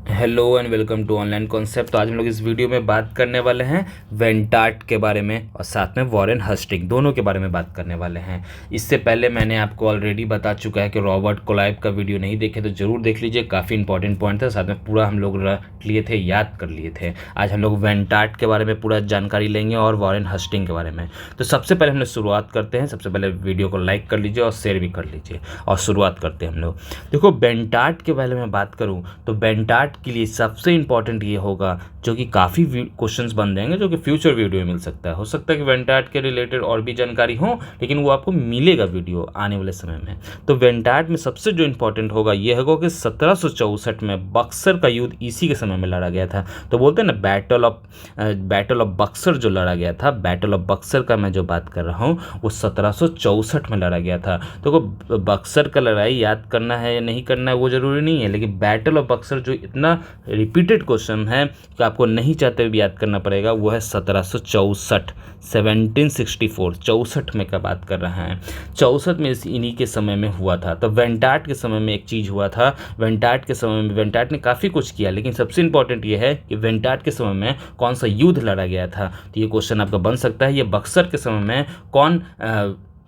Hello and welcome to online concept. तो आज हम लोग इस वीडियो में बात करने वाले हैं वेंटार्ट के बारे में और साथ में वॉरेन हस्टिंग दोनों के बारे में बात करने वाले हैं। इससे पहले मैंने आपको ऑलरेडी बता चुका है कि रॉबर्ट कोलाइव का वीडियो नहीं देखे तो ज़रूर देख लीजिए, काफ़ी इंपॉर्टेंट पॉइंट था, साथ में पूरा हम लोग रट लिए थे, याद कर लिए थे। आज हम लोग वेंटार्ट के बारे में पूरा जानकारी लेंगे और वॉरेन हस्टिंग के बारे में। तो सबसे पहले हम लोग शुरुआत करते हैं। सबसे पहले वीडियो को लाइक कर लीजिए और शेयर भी कर लीजिए और शुरुआत करते हैं हम लोग। देखो, वेंटार्ट के बारे में बात करूँ तो वेंटार्ट के लिए सबसे इंपॉर्टेंट ये होगा, जो कि काफ़ी क्वेश्चंस बन जाएंगे, जो कि फ्यूचर वीडियो में मिल सकता है। हो सकता है कि वेंटार्ट के रिलेटेड और भी जानकारी हो, लेकिन वो आपको मिलेगा वीडियो आने वाले समय में। तो वेंटार्ट में सबसे जो इंपॉर्टेंट होगा ये होगा कि 1764 में बक्सर का युद्ध इसी के समय में लड़ा गया था। तो बोलते हैं ना, बैटल ऑफ बक्सर जो लड़ा गया था, बैटल ऑफ बक्सर का मैं जो बात कर रहा हूँ वो 1764 में लड़ा गया था। तो बक्सर का लड़ाई याद करना है या नहीं करना है वो ज़रूरी नहीं है, लेकिन बैटल ऑफ बक्सर जो इतना रिपीटेड क्वेश्चन है कि आपको नहीं चाहते हुए भी याद करना पड़ेगा, वो है 1764, 1764, 64 में का बात कर रहे हैं। 64 में इन्हीं के समय में हुआ था। तो वेंटार्ट के समय में एक चीज़ हुआ था। वेंटार्ट के समय में वेंटार्ट ने काफ़ी कुछ किया, लेकिन सबसे इंपॉर्टेंट ये है कि वेंटार्ट के समय में कौन सा युद्ध लड़ा गया था। तो ये क्वेश्चन आपका बन सकता है, ये बक्सर के समय में कौन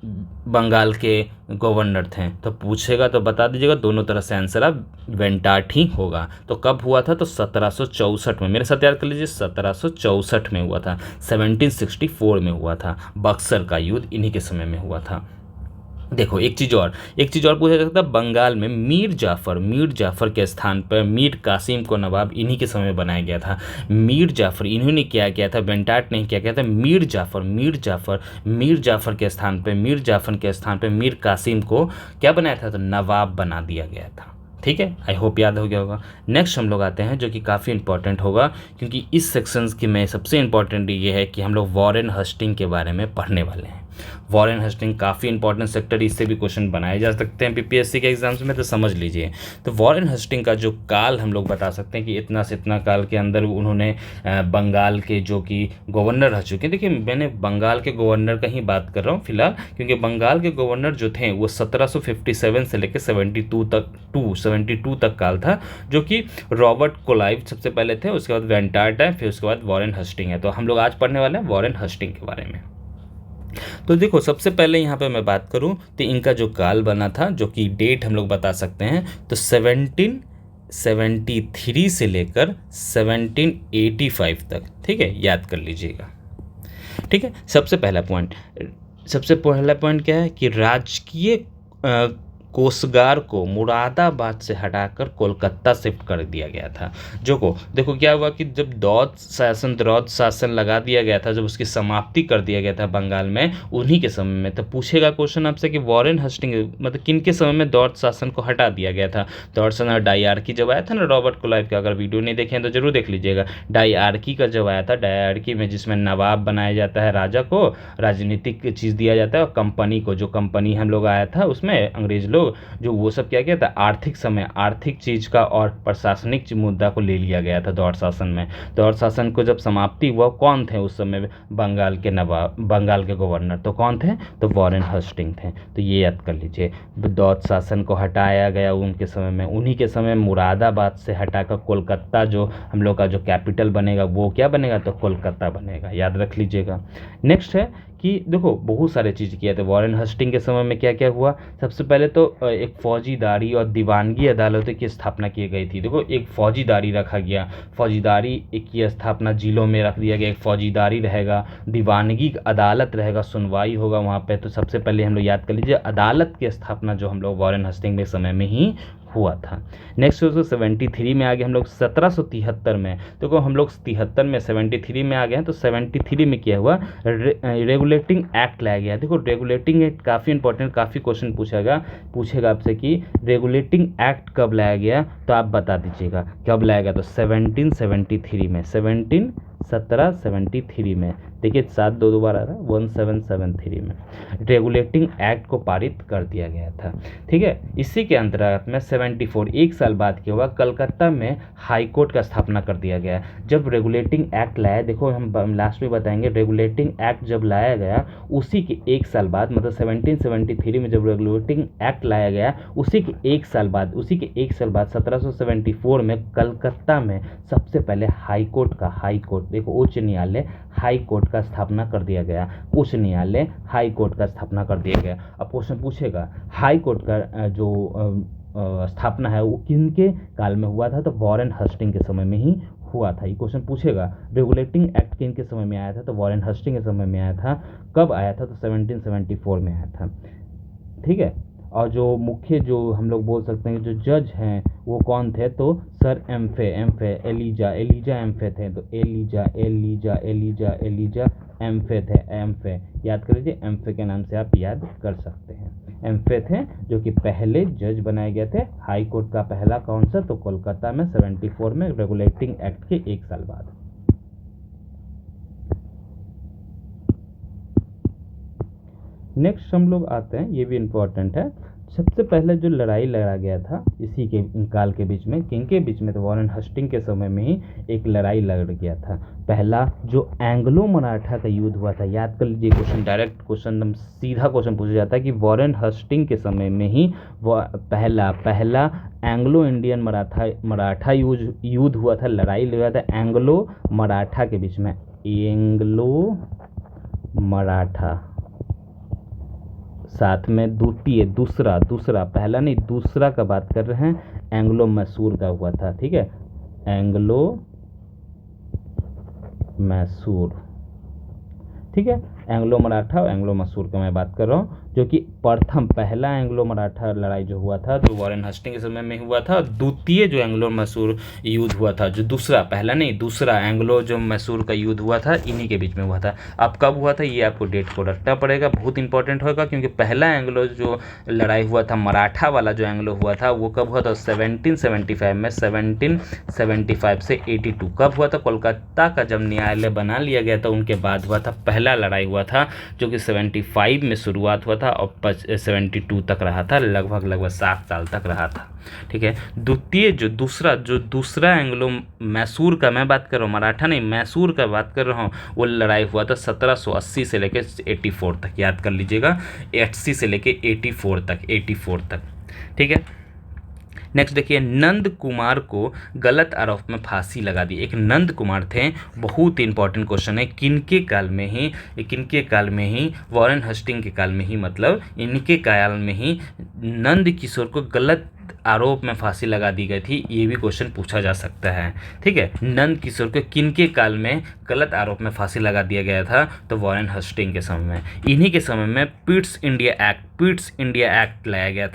बंगाल के गवर्नर थे, तो पूछेगा तो बता दीजिएगा। दोनों तरह से आंसर अब वेंटार्ट ही होगा। तो कब हुआ था? तो 1764 में। मेरे साथ याद कर लीजिए, 1764 में हुआ था, 1764 में हुआ था। बक्सर का युद्ध इन्हीं के समय में हुआ था। देखो, एक चीज़ और पूछा जा सकता है। बंगाल में मीर जाफ़र के स्थान पर मीर कासिम को नवाब इन्हीं के समय में बनाया गया था। मीर जाफ़र इन्होंने क्या किया था, वेंटार्ट नहीं किया गया था। मीर जाफ़र के स्थान पर मीर कासिम को क्या बनाया था? तो नवाब बना दिया गया था। ठीक है, आई होप याद हो गया होगा। नेक्स्ट हम लोग आते हैं, जो कि काफ़ी इंपॉर्टेंट होगा, क्योंकि इस सेक्शंस की में सबसे इंपॉर्टेंट ये है कि हम लोग वॉरेन हस्टिंग के बारे में पढ़ने वाले हैं। वॉरेन हस्टिंग काफ़ी इंपॉर्टेंट सेक्टर, इससे भी क्वेश्चन बनाए जा सकते हैं पीपीएससी के एग्जाम्स में, तो समझ लीजिए। तो वॉरेन हस्टिंग का जो काल हम लोग बता सकते हैं कि इतना से इतना काल के अंदर उन्होंने बंगाल के जो कि गवर्नर रह चुके हैं। देखिए, मैंने बंगाल के गवर्नर का ही बात कर रहा हूँ फिलहाल, क्योंकि बंगाल के गवर्नर जो थे वो 1757 से लेकर 72 तक काल था, जो कि रॉबर्ट कोलाइव सबसे पहले थे, उसके बाद वेंटार्ट है, फिर उसके बाद वॉरेन हस्टिंग है। तो हम लोग आज पढ़ने वाले हैं वॉरेन हस्टिंग के बारे में। तो देखो, सबसे पहले यहाँ पे मैं बात करूँ तो इनका जो काल बना था, जो कि डेट हम लोग बता सकते हैं, तो 1773 से लेकर 1785 तक। ठीक है, याद कर लीजिएगा। ठीक है, सबसे पहला पॉइंट क्या है कि राजकीय कोषागार को मुरादाबाद से हटाकर कोलकाता शिफ्ट कर दिया गया था। देखो क्या हुआ कि जब द्रौद शासन लगा दिया गया था, जब उसकी समाप्ति कर दिया गया था बंगाल में, उन्हीं के समय में। तो पूछेगा क्वेश्चन आपसे कि वॉरेन हस्टिंग मतलब किन के समय में द्रौद शासन को हटा दिया गया था। द्रौद शासन डायआर्की जब आया था ना रॉबर्ट क्लाइव का, अगर वीडियो नहीं देखे तो जरूर देख लीजिएगा। डायआर्की का जब आया था, डायआर्की में जिसमें नवाब बनाया जाता है, राजा को राजनीतिक चीज़ दिया जाता है, और कंपनी को, जो कंपनी हम लोग आया था उसमें अंग्रेज लोग, जो वो सब क्या किया था, आर्थिक चीज का और प्रशासनिक मुद्दा को ले लिया गया था द्रौद शासन में। द्रौद शासन को जब समाप्ति हुआ, कौन थे उस समय बंगाल के गवर्नर? तो कौन थे? तो वॉरेन हस्टिंग थे। तो ये याद कर लीजिए, द्रौद शासन को हटाया गया उनके समय में। उन्हीं के समय मुरादाबाद से हटाकर कोलकाता जो हम लोग का जो कैपिटल बनेगा, वो क्या बनेगा? तो कोलकाता बनेगा, याद रख लीजिएगा। नेक्स्ट है कि देखो, बहुत सारे चीज़ किए थे वॉरेन हस्टिंग के समय में। क्या क्या हुआ? सबसे पहले तो एक फौजीदारी और दीवानगी अदालतों की स्थापना की गई थी। देखो, एक फौजीदारी रखा गया, फौजीदारी की स्थापना जिलों में रख दिया गया। एक फौजीदारी रहेगा, दीवानगी अदालत रहेगा, सुनवाई होगा वहाँ पे। तो सबसे पहले हम लोग याद कर लीजिए, अदालत की स्थापना जो हम लोग वॉरेन हस्टिंग के समय में ही हुआ था। नेक्स्ट 73 में आ गए हम लोग 1773 में। देखो, हम लोग 73 में 73 में आ गए हैं। तो 73 में क्या हुआ? रेगुलेटिंग एक्ट लाया गया। देखो, रेगुलेटिंग एक्ट काफ़ी इंपॉर्टेंट, काफ़ी क्वेश्चन पूछेगा आपसे कि रेगुलेटिंग एक्ट कब लाया गया, तो आप बता दीजिएगा कब लाया गया। तो 1773 में, 1773 में। देखिए 7 दो दोबारा आ रहा है, 1773 में रेगुलेटिंग एक्ट को पारित कर दिया गया था। ठीक है, इसी के अंतर्गत में 74 एक साल बाद क्या हुआ, कलकत्ता में हाई कोर्ट का स्थापना कर दिया गया। जब रेगुलेटिंग एक्ट लाया, देखो हम लास्ट में बताएंगे, रेगुलेटिंग एक्ट जब लाया गया उसी के एक साल बाद, मतलब 1773 में जब रेगुलेटिंग एक्ट लाया गया उसी के एक साल बाद 1774 में कलकत्ता में सबसे पहले हाई कोर्ट, देखो उच्च न्यायालय हाई कोर्ट का स्थापना कर दिया गया। उच्च न्यायालय हाई कोर्ट का स्थापना कर दिया गया। अब क्वेश्चन पूछेगा हाई कोर्ट का जो स्थापना है वो किनके काल में हुआ था, तो वॉरेन हस्टिंग के समय में ही हुआ था। ये क्वेश्चन पूछेगा रेगुलेटिंग एक्ट किनके समय में आया था, तो वॉरेन हस्टिंग के समय में आया था। कब आया था, तो 1774 में आया था। ठीक है, और जो मुख्य जो हम लोग बोल सकते हैं जो जज हैं वो कौन थे, तो सर एम्फे एलिजा एम्फे थे। तो एलिजा एम्फे थे। एम्फे याद कर लीजिए, एम्फे के नाम से आप याद कर सकते हैं। एम्फे थे जो कि पहले जज बनाए गए थे हाई कोर्ट का। पहला कौन सा, तो कोलकाता में 74 में रेगुलेटिंग एक्ट के एक साल बाद। नेक्स्ट हम लोग आते हैं, ये भी इम्पोर्टेंट है। सबसे पहले जो लड़ाई लड़ा गया था इसी के काल के बीच में, किनके बीच में, तो वॉरेन हस्टिंग के समय में ही एक लड़ाई लड़ गया था। पहला जो एंग्लो मराठा का युद्ध हुआ था, याद कर लीजिए, क्वेश्चन डायरेक्ट क्वेश्चन एकदम सीधा क्वेश्चन पूछा जाता है कि वॉरेन हस्टिंग के समय में ही पहला एंग्लो इंडियन मराठा युद्ध हुआ था, लड़ाई हुआ था एंग्लो मराठा के बीच में। एंग्लो मराठा, साथ में दूसरा पहला नहीं दूसरा का बात कर रहे हैं, एंग्लो मैसूर का हुआ था। ठीक है, एंग्लो मैसूर, ठीक है, एंग्लो मराठा और एंग्लो मैसूर का मैं बात कर रहा हूँ, जो कि पहला एंग्लो मराठा लड़ाई जो हुआ था जो वॉरेन हस्टिंग के समय में हुआ था। द्वितीय जो एंग्लो मैसूर युद्ध हुआ था, जो पहला नहीं दूसरा एंग्लो जो मैसूर का युद्ध हुआ था, इन्हीं के बीच में हुआ था। अब कब हुआ था ये आपको डेट को रखना पड़ेगा, बहुत इंपॉर्टेंट होगा, क्योंकि पहला एंग्लो जो लड़ाई हुआ था मराठा वाला जो एंग्लो हुआ था वो कब हुआ था, 1775 में। 1775 से 82 कब हुआ था, कोलकाता का जब न्यायालय बना लिया गया था उनके बाद हुआ था। पहला लड़ाई हुआ था जो कि 75 में शुरुआत हुआ था और 72 तक रहा था, लगभग 7 साल तक रहा था। ठीक है, द्वितीय जो दूसरा एंग्लो मैसूर का मैं बात कर रहा हूँ, मराठा नहीं मैसूर का बात कर रहा हूँ, वो लड़ाई हुआ था 1780 से लेकर 84 तक, याद कर लीजिएगा, 80 से लेकर 84 तक। ठीक है, नेक्स्ट देखिए, नंद कुमार को गलत आरोप में फांसी लगा दी। एक नंद कुमार थे, बहुत इंपॉर्टेंट क्वेश्चन है, किनके काल में ही वॉरेन हस्टिंग के काल में ही, मतलब इनके काल में ही नंद किशोर को गलत आरोप में फांसी लगा दी गई थी। ये भी क्वेश्चन पूछा जा सकता है। ठीक है, नंद किशोर को किनके काल में गलत आरोप में फांसी लगा दिया गया था, तो वॉरेन हस्टिंग के समय में। इन्हीं के समय में पिट्स इंडिया एक्ट लाया गया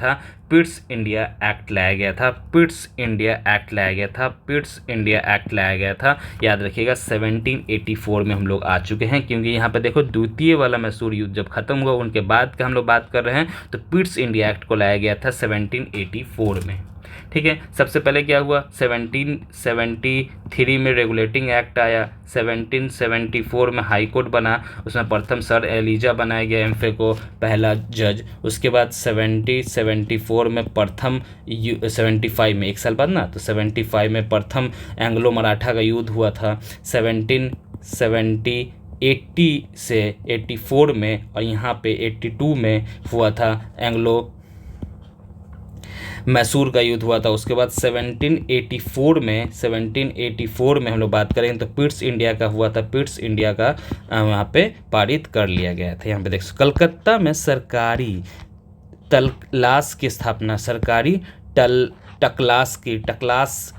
था। याद रखिएगा 1784 में हम लोग आ चुके हैं, क्योंकि यहाँ पे देखो द्वितीय वाला मैसूर युद्ध जब खत्म हुआ उनके बाद का हम लोग बात कर रहे हैं, तो पिट्स इंडिया एक्ट को लाया गया था 1784 में। ठीक है, सबसे पहले क्या हुआ, 1773 में रेगुलेटिंग एक्ट आया, 1774 में हाई कोर्ट बना, उसमें प्रथम सर एलिजा बनाया गया एम्फे को पहला जज। उसके बाद 74 में प्रथम 75 में एक साल बाद ना, तो 75 में प्रथम एंग्लो मराठा का युद्ध हुआ था। 80 से 84 में, और यहाँ पे 82 में हुआ था एंग्लो मैसूर का युद्ध हुआ था। उसके बाद 1784 में हम लोग बात करेंगे तो पिट्स इंडिया का हुआ था। पिट्स इंडिया का वहाँ पे पारित कर लिया गया था। यहाँ पे देखो कलकत्ता में सरकारी तकलास की स्थापना, टकलास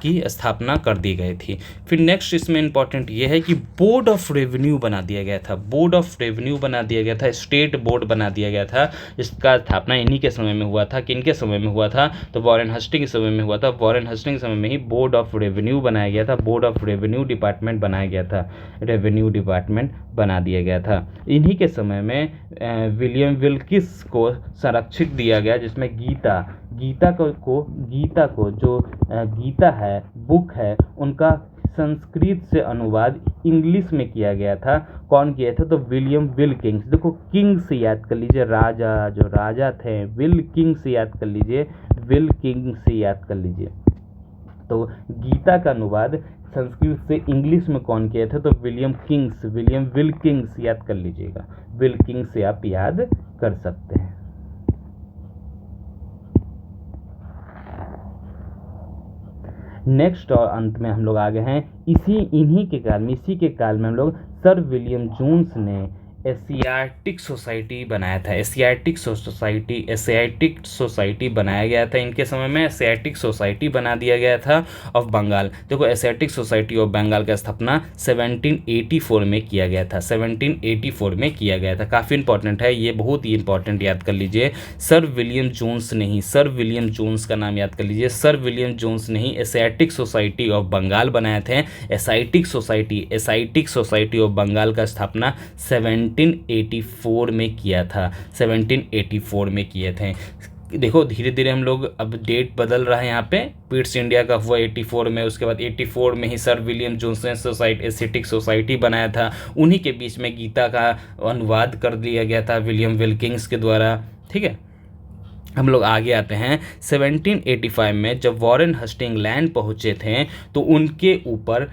की स्थापना कर दी गई थी। फिर नेक्स्ट इसमें इंपॉर्टेंट ये है कि बोर्ड ऑफ रेवेन्यू बना दिया गया था। स्टेट बोर्ड बना दिया गया था, इसका स्थापना इन्हीं के समय में हुआ था। किनके समय में हुआ था, तो वॉरेन हस्टिंग के समय में हुआ था। वॉरेन हस्टिंग के समय में ही बोर्ड ऑफ रेवेन्यू बनाया गया था, रेवेन्यू डिपार्टमेंट बना दिया गया था। इन्हीं के समय में विलियम विल्किस को संरक्षित दिया गया, जिसमें गीता को जो गीता है बुक है, उनका संस्कृत से अनुवाद इंग्लिश में किया गया था। कौन किया था? तो विलियम विल्किंस। देखो किंग से याद कर लीजिए, राजा, जो राजा थे विल्किंस से याद कर लीजिए, विल्किंस से याद कर लीजिए। तो गीता का अनुवाद संस्कृत से इंग्लिश में कौन किया था? तो विलियम विल्किंस याद कर लीजिएगा, विल्किंस से आप याद कर सकते हैं। नेक्स्ट और अंत में हम लोग आ गए हैं इसी के काल में हम लोग सर विलियम जोन्स ने एशियाटिक सोसाइटी बनाया था। एशियाटिक सोसाइटी बनाया गया था इनके समय में। एशियाटिक सोसाइटी बना दिया गया था ऑफ बंगाल। देखो एशियाटिक सोसाइटी ऑफ बंगाल का स्थापना 1784 में किया गया था। 1784 में किया गया था। काफ़ी इंपॉर्टेंट है ये, बहुत ही इंपॉर्टेंट, याद कर लीजिए। सर विलियम जोन्स ने ही, सर विलियम जोन्स का नाम याद कर लीजिए, सर विलियम जोन्स ने ही एशियाटिक सोसाइटी ऑफ बंगाल बनाए थे। एशियाटिक सोसाइटी ऑफ बंगाल का स्थापना 1784 में किया था। 1784 में किए थे। देखो धीरे धीरे हम लोग, अब डेट बदल रहा है यहाँ पे। पिट्स इंडिया का हुआ 84 में, उसके बाद 84 में ही सर विलियम जोन्स ने एशियाटिक सोसाइटी बनाया था। उन्हीं के बीच में गीता का अनुवाद कर दिया गया था विलियम विल्किंस के द्वारा। ठीक है, हम लोग आगे आते हैं 1785 में जब वॉरेन हस्टिंग इंग्लैंड पहुँचे थे तो उनके ऊपर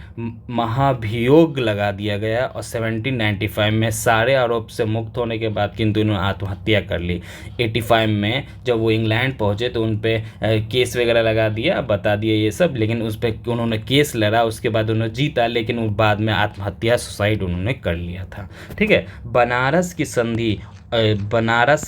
महाभियोग लगा दिया गया और 1795 में सारे आरोप से मुक्त होने के बाद किंतु उन्होंने आत्महत्या कर ली। 85 में जब वो इंग्लैंड पहुँचे तो उन पर केस वगैरह लगा दिया, बता दिया ये सब, लेकिन उस पर उन्होंने केस लड़ा, उसके बाद उन्होंने जीता, लेकिन वो बाद में आत्महत्या सुसाइड उन्होंने कर लिया था। ठीक है, बनारस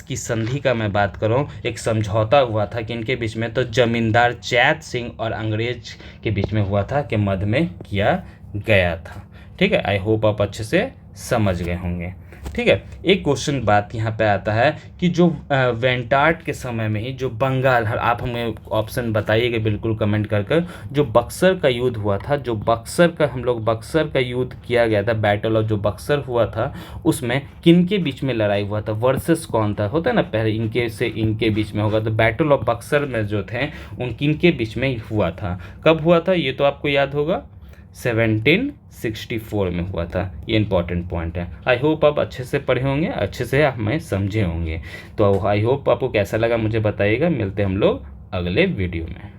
की संधि का मैं बात करूं, एक समझौता हुआ था किनके बीच में? तो जमींदार चैत सिंह और अंग्रेज के बीच में हुआ था, कि मध्य में किया गया था। ठीक है, आई होप आप अच्छे से समझ गए होंगे। ठीक है, एक क्वेश्चन बात यहाँ पे आता है कि जो वेंटाट के समय में ही जो बंगाल, आप हमें ऑप्शन बताइएगा बिल्कुल कमेंट कर जो बक्सर का युद्ध हुआ था, जो बक्सर का युद्ध किया गया था, बैटल ऑफ जो बक्सर हुआ था, उसमें किनके बीच में लड़ाई हुआ था? वर्सेस कौन था? होता है ना, पहले इनके से इनके बीच में होगा, तो बैटल ऑफ बक्सर में जो थे उन किनके बीच में हुआ था? कब हुआ था ये तो आपको याद होगा, 1764 में हुआ था। ये इंपॉर्टेंट पॉइंट है। आई होप आप अच्छे से पढ़े होंगे, अच्छे से आप हमें समझे होंगे। तो आई होप आपको कैसा लगा मुझे बताइएगा। मिलते हैं हम लोग अगले वीडियो में।